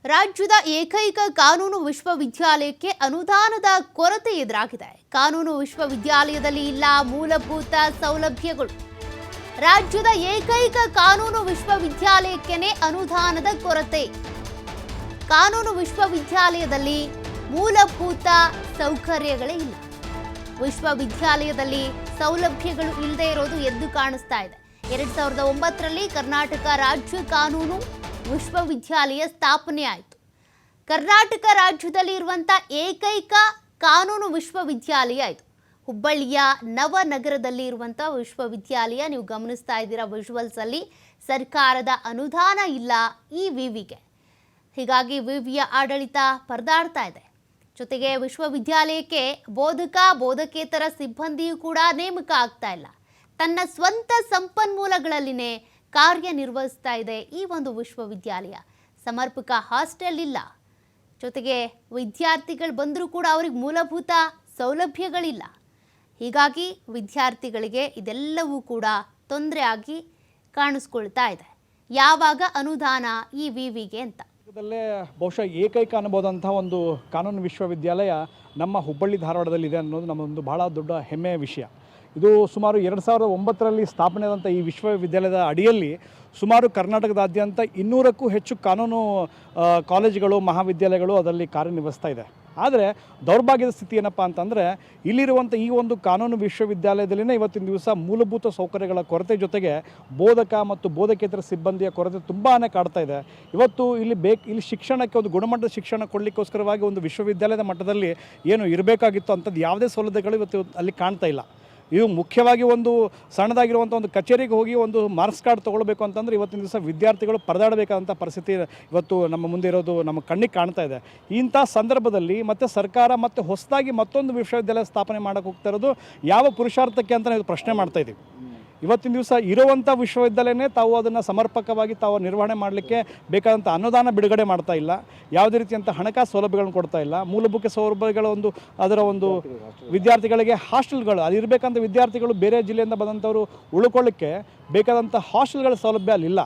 ರಾಜ್ಯದ ಏಕೈಕ ಕಾನೂನು ವಿಶ್ವವಿದ್ಯಾಲಯಕ್ಕೆ ಅನುದಾನದ ಕೊರತೆ ಎದುರಾಗಿದೆ. ಕಾನೂನು ವಿಶ್ವವಿದ್ಯಾಲಯದಲ್ಲಿ ಇಲ್ಲ ಮೂಲಭೂತ ಸೌಲಭ್ಯಗಳು. ರಾಜ್ಯದ ಏಕೈಕ ಕಾನೂನು ವಿಶ್ವವಿದ್ಯಾಲಯಕ್ಕೆ ಅನುದಾನದ ಕೊರತೆ. ಕಾನೂನು ವಿಶ್ವವಿದ್ಯಾಲಯದಲ್ಲಿ ಮೂಲಭೂತ ಸೌಕರ್ಯಗಳೇ ಇಲ್ಲ. ವಿಶ್ವವಿದ್ಯಾಲಯದಲ್ಲಿ ಸೌಲಭ್ಯಗಳು ಇಲ್ಲದೆ ಇರೋದು ಎದ್ದು ಕಾಣಿಸ್ತಾ ಇದೆ. 2009ರಲ್ಲಿ ಕರ್ನಾಟಕ ರಾಜ್ಯ ಕಾನೂನು ವಿಶ್ವವಿದ್ಯಾಲಯ ಸ್ಥಾಪನೆ ಆಯಿತು. ಕರ್ನಾಟಕ ರಾಜ್ಯದಲ್ಲಿ ಇರುವಂಥ ಏಕೈಕ ಕಾನೂನು ವಿಶ್ವವಿದ್ಯಾಲಯ ಇದು. ಹುಬ್ಬಳ್ಳಿಯ ನವನಗರದಲ್ಲಿ ಇರುವಂಥ ವಿಶ್ವವಿದ್ಯಾಲಯ. ನೀವು ಗಮನಿಸ್ತಾ ಇದ್ದೀರಾ ವಿಜುವಲ್ಸ್ ಅಲ್ಲಿ. ಸರ್ಕಾರದ ಅನುದಾನ ಇಲ್ಲ ಈ ವಿವಿಗೆ. ಹೀಗಾಗಿ ವಿವಿಯ ಆಡಳಿತ ಪರದಾಡ್ತಾ ಇದೆ. ಜೊತೆಗೆ ವಿಶ್ವವಿದ್ಯಾಲಯಕ್ಕೆ ಬೋಧಕೇತರ ಸಿಬ್ಬಂದಿಯೂ ಕೂಡ ನೇಮಕ ಆಗ್ತಾ ಇಲ್ಲ. ತನ್ನ ಸ್ವಂತ ಸಂಪನ್ಮೂಲಗಳಲ್ಲಿನೇ ಕಾರ್ಯನಿರ್ವಹಿಸ್ತಾ ಇದೆ ಈ ಒಂದು ವಿಶ್ವವಿದ್ಯಾಲಯ. ಸಮರ್ಪಕ ಹಾಸ್ಟೆಲ್ ಇಲ್ಲ. ಜೊತೆಗೆ ವಿದ್ಯಾರ್ಥಿಗಳು ಬಂದರೂ ಕೂಡ ಅವ್ರಿಗೆ ಮೂಲಭೂತ ಸೌಲಭ್ಯಗಳಿಲ್ಲ. ಹೀಗಾಗಿ ವಿದ್ಯಾರ್ಥಿಗಳಿಗೆ ಇದೆಲ್ಲವೂ ಕೂಡ ತೊಂದರೆ ಆಗಿ ಕಾಣಿಸ್ಕೊಳ್ತಾ ಇದೆ. ಯಾವಾಗ ಅನುದಾನ ಈ ವಿವಿಗೆ ಅಂತ ಬಹುಶಃ ಏಕೈಕ ಅನ್ಬೋದಂಥ ಒಂದು ಕಾನೂನು ವಿಶ್ವವಿದ್ಯಾಲಯ ನಮ್ಮ ಹುಬ್ಬಳ್ಳಿ ಧಾರವಾಡದಲ್ಲಿದೆ ಅನ್ನೋದು ನಮ್ಮೊಂದು ಬಹಳ ದೊಡ್ಡ ಹೆಮ್ಮೆಯ ವಿಷಯ. ಇದು ಸುಮಾರು 2009ರಲ್ಲಿ ಸ್ಥಾಪನೆಯಾದಂಥ ಈ ವಿಶ್ವವಿದ್ಯಾಲಯದ ಅಡಿಯಲ್ಲಿ ಸುಮಾರು ಕರ್ನಾಟಕದಾದ್ಯಂತ 200ಕ್ಕೂ ಹೆಚ್ಚು ಕಾನೂನು ಕಾಲೇಜುಗಳು ಮಹಾವಿದ್ಯಾಲಯಗಳು ಅದರಲ್ಲಿ ಕಾರ್ಯನಿರ್ವಹಿಸ್ತಾ ಇದೆ. ಆದರೆ ದೌರ್ಭಾಗ್ಯದ ಸ್ಥಿತಿ ಏನಪ್ಪ ಅಂತಂದರೆ ಇಲ್ಲಿರುವಂಥ ಈ ಒಂದು ಕಾನೂನು ವಿಶ್ವವಿದ್ಯಾಲಯದಲ್ಲಿನೇ ಇವತ್ತಿನ ದಿವಸ ಮೂಲಭೂತ ಸೌಕರ್ಯಗಳ ಕೊರತೆ ಜೊತೆಗೆ ಬೋಧಕ ಮತ್ತು ಬೋಧಕೇತರ ಸಿಬ್ಬಂದಿಯ ಕೊರತೆ ತುಂಬಾ ಕಾಡ್ತಾ ಇದೆ. ಇವತ್ತು ಇಲ್ಲಿ ಶಿಕ್ಷಣಕ್ಕೆ ಒಂದು ಗುಣಮಟ್ಟದ ಶಿಕ್ಷಣ ಕೊಡಲಿಕ್ಕೋಸ್ಕರವಾಗಿ ಒಂದು ವಿಶ್ವವಿದ್ಯಾಲಯದ ಮಟ್ಟದಲ್ಲಿ ಏನು ಇರಬೇಕಾಗಿತ್ತು ಅಂಥದ್ದು ಯಾವುದೇ ಸೌಲಭ್ಯಗಳು ಇವತ್ತು ಅಲ್ಲಿ ಕಾಣ್ತಾ ಇಲ್ಲ. ಇವು ಮುಖ್ಯವಾಗಿ ಒಂದು ಸಣ್ಣದಾಗಿರುವಂಥ ಒಂದು ಕಚೇರಿಗೆ ಹೋಗಿ ಒಂದು ಮಾರ್ಕ್ಸ್ ಕಾರ್ಡ್ ತೊಗೊಳ್ಬೇಕು ಅಂತಂದರೆ ಇವತ್ತಿನ ದಿವಸ ವಿದ್ಯಾರ್ಥಿಗಳು ಪರದಾಡಬೇಕಾದಂಥ ಪರಿಸ್ಥಿತಿ ಇವತ್ತು ನಮ್ಮ ಮುಂದೆ ಇರೋದು ನಮ್ಮ ಕಣ್ಣಿಗೆ ಕಾಣ್ತಾ ಇದೆ. ಇಂಥ ಸಂದರ್ಭದಲ್ಲಿ ಮತ್ತು ಸರ್ಕಾರ ಮತ್ತು ಹೊಸದಾಗಿ ಮತ್ತೊಂದು ವಿಶ್ವವಿದ್ಯಾಲಯ ಸ್ಥಾಪನೆ ಮಾಡೋಕ್ಕೆ ಹೋಗ್ತಾ ಇರೋದು ಯಾವ ಪುರುಷಾರ್ಥಕ್ಕೆ ಅಂತ ನಾವು ಪ್ರಶ್ನೆ ಮಾಡ್ತಾ ಇದ್ದೀವಿ. ಇವತ್ತಿನ ದಿವಸ ಇರುವಂಥ ವಿಶ್ವವಿದ್ಯಾಲಯನೇ ತಾವು ಅದನ್ನು ಸಮರ್ಪಕವಾಗಿ ತಾವು ನಿರ್ವಹಣೆ ಮಾಡಲಿಕ್ಕೆ ಬೇಕಾದಂಥ ಅನುದಾನ ಬಿಡುಗಡೆ ಮಾಡ್ತಾ ಇಲ್ಲ. ಯಾವುದೇ ರೀತಿಯಂಥ ಹಣಕಾಸು ಸೌಲಭ್ಯಗಳನ್ನು ಕೊಡ್ತಾ ಇಲ್ಲ. ಮೂಲಭೂತ ಸೌಲಭ್ಯಗಳ ಅದರ ಒಂದು ವಿದ್ಯಾರ್ಥಿಗಳಿಗೆ ಹಾಸ್ಟೆಲ್ಗಳು ಅಲ್ಲಿ ಇರಬೇಕಂತ ವಿದ್ಯಾರ್ಥಿಗಳು ಬೇರೆ ಜಿಲ್ಲೆಯಿಂದ ಬಂದಂಥವರು ಉಳ್ಕೊಳ್ಳಿಕ್ಕೆ ಬೇಕಾದಂಥ ಹಾಸ್ಟೆಲ್ಗಳ ಸೌಲಭ್ಯ ಅಲ್ಲಿಲ್ಲ.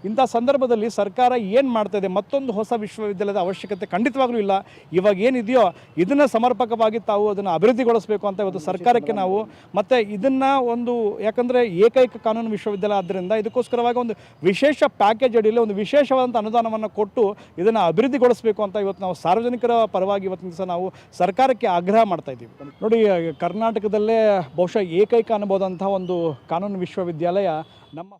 ಇಂಥ ಸಂದರ್ಭದಲ್ಲಿ ಸರ್ಕಾರ ಏನು ಮಾಡ್ತಾ ಇದೆ? ಮತ್ತೊಂದು ಹೊಸ ವಿಶ್ವವಿದ್ಯಾಲಯದ ಅವಶ್ಯಕತೆ ಖಂಡಿತವಾಗ್ಲೂ ಇಲ್ಲ. ಇವಾಗ ಏನಿದೆಯೋ ಇದನ್ನು ಸಮರ್ಪಕವಾಗಿ ತಾವು ಅದನ್ನು ಅಭಿವೃದ್ಧಿಗೊಳಿಸಬೇಕು ಅಂತ ಇವತ್ತು ಸರ್ಕಾರಕ್ಕೆ ನಾವು ಮತ್ತು ಇದನ್ನು ಒಂದು ಯಾಕಂದರೆ ಏಕೈಕ ಕಾನೂನು ವಿಶ್ವವಿದ್ಯಾಲಯ ಆದ್ದರಿಂದ ಇದಕ್ಕೋಸ್ಕರವಾಗಿ ಒಂದು ವಿಶೇಷ ಪ್ಯಾಕೇಜ್ ಅಡಿಯಲ್ಲಿ ಒಂದು ವಿಶೇಷವಾದಂಥ ಅನುದಾನವನ್ನು ಕೊಟ್ಟು ಇದನ್ನು ಅಭಿವೃದ್ಧಿಗೊಳಿಸಬೇಕು ಅಂತ ಇವತ್ತು ನಾವು ಸಾರ್ವಜನಿಕರ ಪರವಾಗಿ ಇವತ್ತಿನ ದಿವಸ ನಾವು ಸರ್ಕಾರಕ್ಕೆ ಆಗ್ರಹ ಮಾಡ್ತಾ ಇದ್ದೀವಿ. ನೋಡಿ, ಕರ್ನಾಟಕದಲ್ಲೇ ಬಹುಶಃ ಏಕೈಕ ಅನ್ಬೋದಂಥ ಒಂದು ಕಾನೂನು ವಿಶ್ವವಿದ್ಯಾಲಯ ನಮ್ಮ